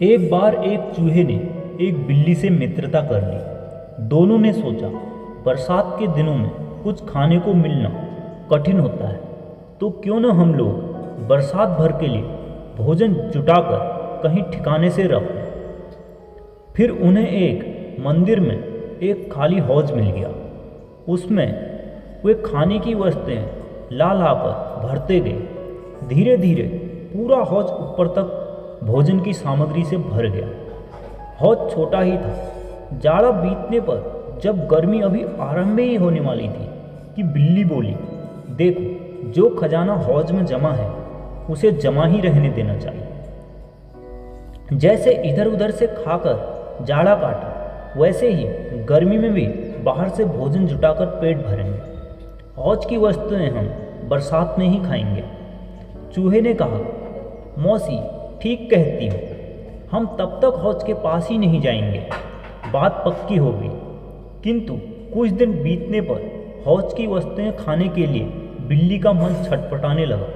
एक बार एक चूहे ने एक बिल्ली से मित्रता कर ली। दोनों ने सोचा, बरसात के दिनों में कुछ खाने को मिलना कठिन होता है, तो क्यों न हम लोग बरसात भर के लिए भोजन जुटाकर कहीं ठिकाने से रख लें। फिर उन्हें एक मंदिर में एक खाली हौज मिल गया। उसमें वे खाने की वस्तुएं ला लाकर भरते गए। धीरे धीरे पूरा हौज ऊपर तक भोजन की सामग्री से भर गया। हौज छोटा ही था। जाड़ा बीतने पर जब गर्मी अभी आरंभ ही होने वाली थी कि बिल्ली बोली, देखो, जो खजाना हौज में जमा है उसे जमा ही रहने देना चाहिए। जैसे इधर उधर से खाकर जाड़ा काटा, वैसे ही गर्मी में भी बाहर से भोजन जुटाकर पेट भरेंगे। हौज की वस्तुएं हम बरसात में ही खाएंगे। चूहे ने कहा, मौसी ठीक कहती हो, हम तब तक हौज के पास ही नहीं जाएंगे। बात पक्की हो गई। किंतु कुछ दिन बीतने पर हौज की वस्तुएं खाने के लिए बिल्ली का मन छटपटाने लगा।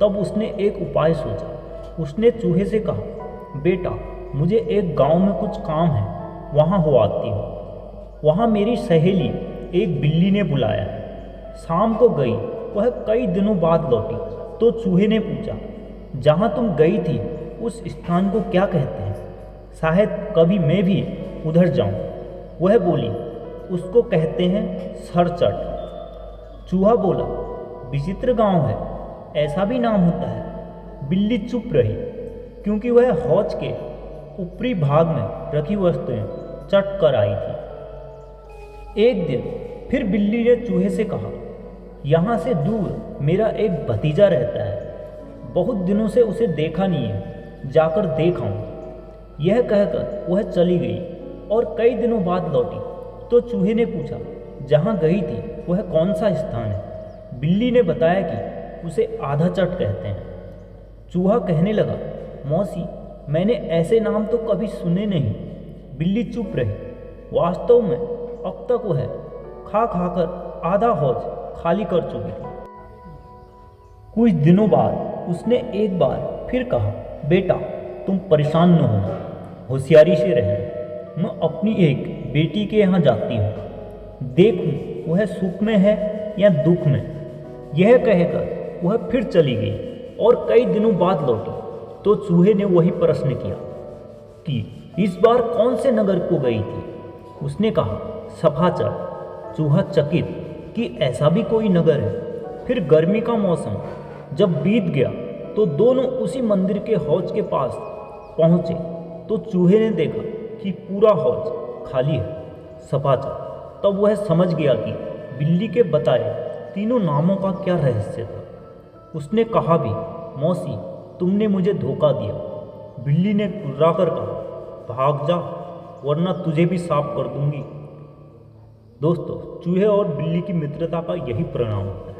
तब उसने एक उपाय सोचा। उसने चूहे से कहा, बेटा, मुझे एक गांव में कुछ काम है, वहाँ हो आती हूँ। वहाँ मेरी सहेली एक बिल्ली ने बुलाया है। शाम को गई, वह कई दिनों बाद लौटी तो चूहे ने पूछा, जहाँ तुम गई थी उस स्थान को क्या कहते हैं? शायद कभी मैं भी उधर जाऊं। वह बोली, उसको कहते हैं सरचट। चूहा बोला, विचित्र गांव है, ऐसा भी नाम होता है। बिल्ली चुप रही, क्योंकि वह हौज के ऊपरी भाग में रखी वस्तुएं चट कर आई थी। एक दिन फिर बिल्ली ने चूहे से कहा, यहाँ से दूर मेरा एक भतीजा रहता है, बहुत दिनों से उसे देखा नहीं है, जाकर देख आऊं। यह कहकर वह चली गई और कई दिनों बाद लौटी तो चूहे ने पूछा, जहाँ गई थी वह कौन सा स्थान है? बिल्ली ने बताया कि उसे आधा चट कहते हैं। चूहा कहने लगा, मौसी, मैंने ऐसे नाम तो कभी सुने नहीं। बिल्ली चुप रही। वास्तव में अब तक वह खा खाकर आधा हौज खाली कर चुकी थी। कुछ दिनों बाद उसने एक बार फिर कहा, बेटा, तुम परेशान न होना, होशियारी से रहना। मैं अपनी एक बेटी के यहाँ जाती हूँ, देखूँ वह सुख में है या दुख में। यह कहकर वह फिर चली गई और कई दिनों बाद लौटी तो चूहे ने वही प्रश्न किया कि इस बार कौन से नगर को गई थी? उसने कहा, सफाचर। चूहा चकित कि ऐसा भी कोई नगर है। फिर गर्मी का मौसम जब बीत गया तो दोनों उसी मंदिर के हौज के पास पहुँचे तो चूहे ने देखा कि पूरा हौज खाली है। सफाचर। तब वह समझ गया कि बिल्ली के बताए तीनों नामों का क्या रहस्य था। उसने कहा भी, मौसी, तुमने मुझे धोखा दिया। बिल्ली ने कुर्राकर कहा, भाग जा, वरना तुझे भी साफ कर दूंगी। दोस्तों, चूहे और बिल्ली की मित्रता का यही परिणाम होता है।